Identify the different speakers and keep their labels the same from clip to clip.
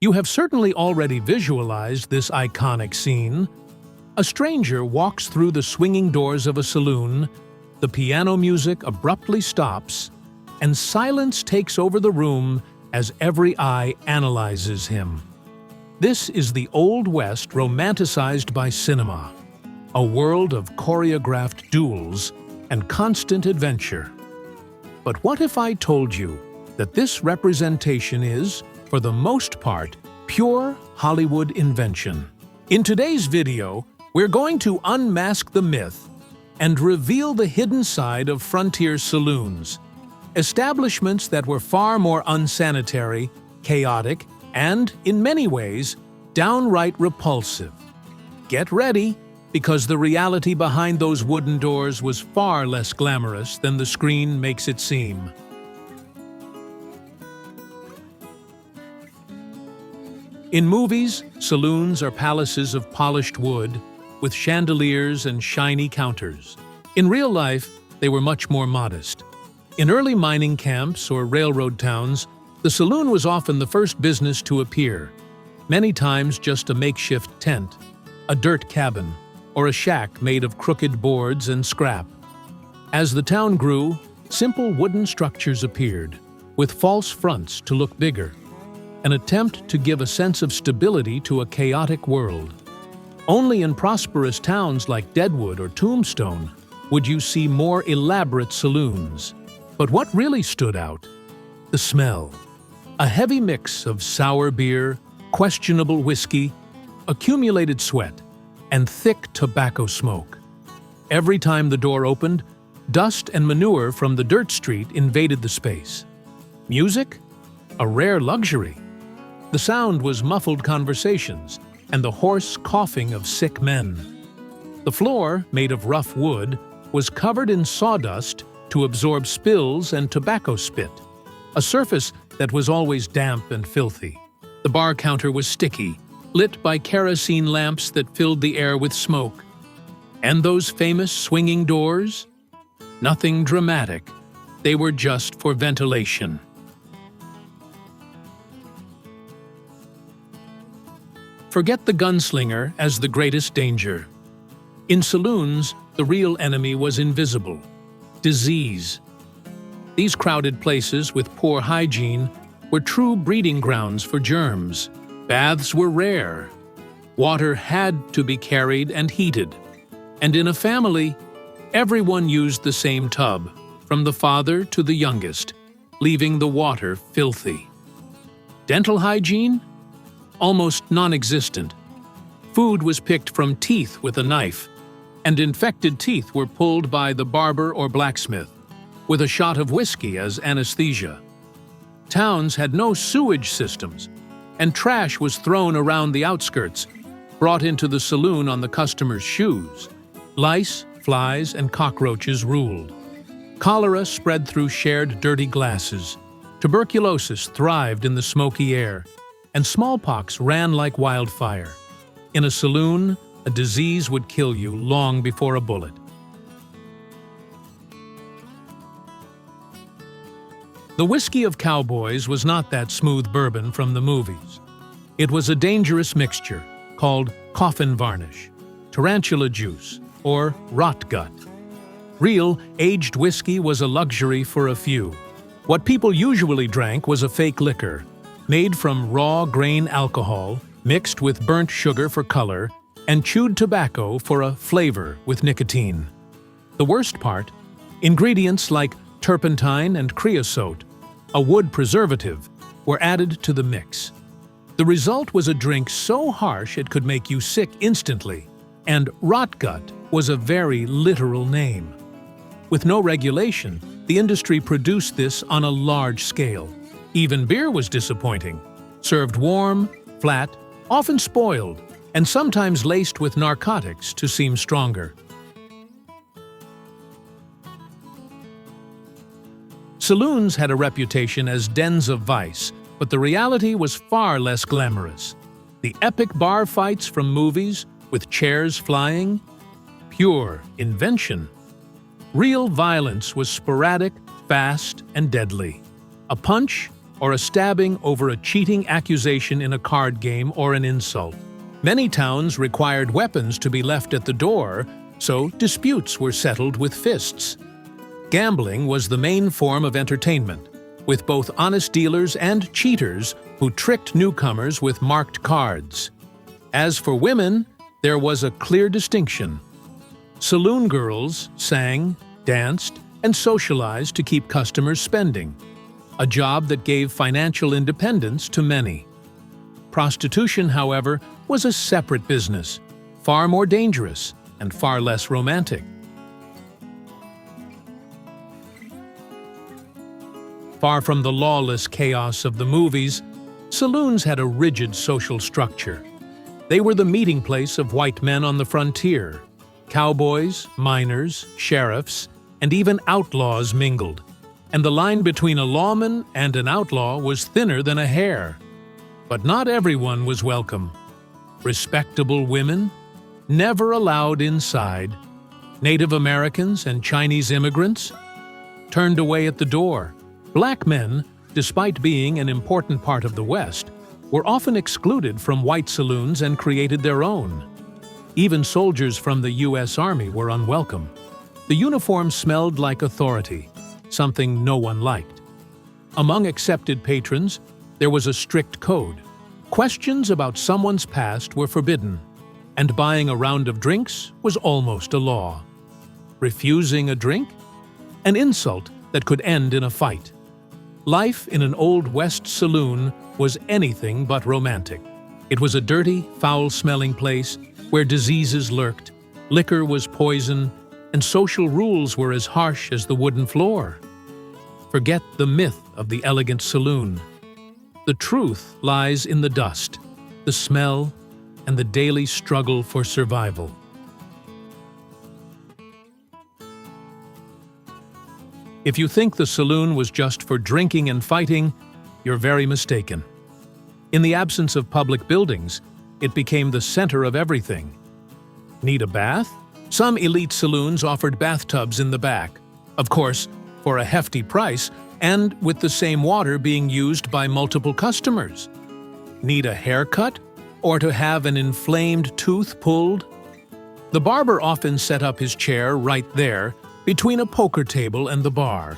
Speaker 1: You have certainly already visualized this iconic scene. A stranger walks through the swinging doors of a saloon, the piano music abruptly stops, and silence takes over the room as every eye analyzes him. This is the Old West romanticized by cinema, a world of choreographed duels and constant adventure. But what if I told you that this representation is, for the most part, pure Hollywood invention? In today's video, we're going to unmask the myth and reveal the hidden side of frontier saloons, establishments that were far more unsanitary, chaotic, and, in many ways, downright repulsive. Get ready, because the reality behind those wooden doors was far less glamorous than the screen makes it seem. In movies, saloons are palaces of polished wood, with chandeliers and shiny counters. In real life, they were much more modest. In early mining camps or railroad towns, the saloon was often the first business to appear, many times just a makeshift tent, a dirt cabin, or a shack made of crooked boards and scrap. As the town grew, simple wooden structures appeared, with false fronts to look bigger, an attempt to give a sense of stability to a chaotic world. Only in prosperous towns like Deadwood or Tombstone would you see more elaborate saloons. But what really stood out? The smell. A heavy mix of sour beer, questionable whiskey, accumulated sweat, and thick tobacco smoke. Every time the door opened, dust and manure from the dirt street invaded the space. Music? A rare luxury. The sound was muffled conversations and the hoarse coughing of sick men. The floor, made of rough wood, was covered in sawdust to absorb spills and tobacco spit, a surface that was always damp and filthy. The bar counter was sticky, lit by kerosene lamps that filled the air with smoke. And those famous swinging doors? Nothing dramatic. They were just for ventilation. Forget the gunslinger as the greatest danger. In saloons, the real enemy was invisible: disease. These crowded places with poor hygiene were true breeding grounds for germs. Baths were rare. Water had to be carried and heated. And in a family, everyone used the same tub, from the father to the youngest, leaving the water filthy. Dental hygiene? Almost non-existent. Food was picked from teeth with a knife, and infected teeth were pulled by the barber or blacksmith, with a shot of whiskey as anesthesia. Towns had no sewage systems, and trash was thrown around the outskirts, brought into the saloon on the customer's shoes. Lice, flies, and cockroaches ruled. Cholera spread through shared dirty glasses. Tuberculosis thrived in the smoky air, and smallpox ran like wildfire. In a saloon, a disease would kill you long before a bullet. The whiskey of cowboys was not that smooth bourbon from the movies. It was a dangerous mixture called coffin varnish, tarantula juice, or rot gut. Real, aged whiskey was a luxury for a few. What people usually drank was a fake liquor, made from raw grain alcohol, mixed with burnt sugar for color, and chewed tobacco for a flavor with nicotine. The worst part? Ingredients like turpentine and creosote, a wood preservative, were added to the mix. The result was a drink so harsh it could make you sick instantly, and rot gut was a very literal name. With no regulation, the industry produced this on a large scale. Even beer was disappointing, served warm, flat, often spoiled, and sometimes laced with narcotics to seem stronger. Saloons had a reputation as dens of vice, but the reality was far less glamorous. The epic bar fights from movies, with chairs flying? Pure invention. Real violence was sporadic, fast, and deadly. A punch, or a stabbing over a cheating accusation in a card game or an insult. Many towns required weapons to be left at the door, so disputes were settled with fists. Gambling was the main form of entertainment, with both honest dealers and cheaters who tricked newcomers with marked cards. As for women, there was a clear distinction. Saloon girls sang, danced, and socialized to keep customers spending, a job that gave financial independence to many. Prostitution, however, was a separate business, far more dangerous and far less romantic. Far from the lawless chaos of the movies, saloons had a rigid social structure. They were the meeting place of white men on the frontier. Cowboys, miners, sheriffs, and even outlaws mingled, and the line between a lawman and an outlaw was thinner than a hair. But not everyone was welcome. Respectable women, never allowed inside. Native Americans and Chinese immigrants, turned away at the door. Black men, despite being an important part of the West, were often excluded from white saloons and created their own. Even soldiers from the U.S. Army were unwelcome. The uniform smelled like authority, something no one liked. Among accepted patrons, there was a strict code. Questions about someone's past were forbidden, and buying a round of drinks was almost a law. Refusing a drink? An insult that could end in a fight. Life in an Old West saloon was anything but romantic. It was a dirty, foul-smelling place where diseases lurked, liquor was poison, and social rules were as harsh as the wooden floor. Forget the myth of the elegant saloon. The truth lies in the dust, the smell, and the daily struggle for survival. If you think the saloon was just for drinking and fighting, you're very mistaken. In the absence of public buildings, it became the center of everything. Need a bath? Some elite saloons offered bathtubs in the back, of course, for a hefty price and with the same water being used by multiple customers. Need a haircut or to have an inflamed tooth pulled? The barber often set up his chair right there, between a poker table and the bar.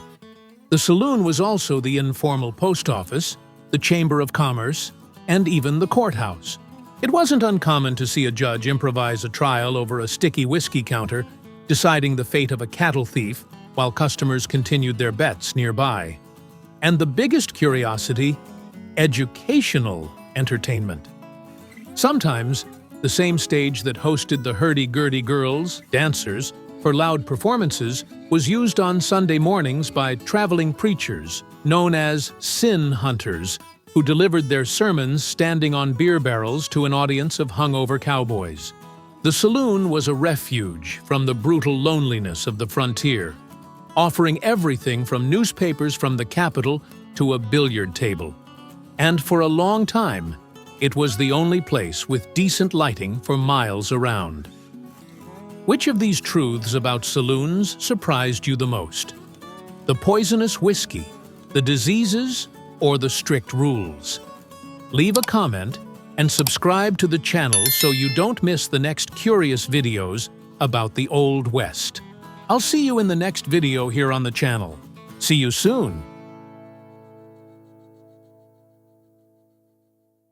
Speaker 1: The saloon was also the informal post office, the chamber of commerce, and even the courthouse. It wasn't uncommon to see a judge improvise a trial over a sticky whiskey counter, deciding the fate of a cattle thief while customers continued their bets nearby. And the biggest curiosity, educational entertainment. Sometimes, the same stage that hosted the hurdy-gurdy girls, dancers, for loud performances was used on Sunday mornings by traveling preachers, known as sin hunters, who delivered their sermons standing on beer barrels to an audience of hungover cowboys. The saloon was a refuge from the brutal loneliness of the frontier, offering everything from newspapers from the capital to a billiard table. And for a long time, it was the only place with decent lighting for miles around. Which of these truths about saloons surprised you the most? The poisonous whiskey, the diseases, or the strict rules? Leave a comment and subscribe to the channel so you don't miss the next curious videos about the Old West. I'll see you in the next video here on the channel. See you soon!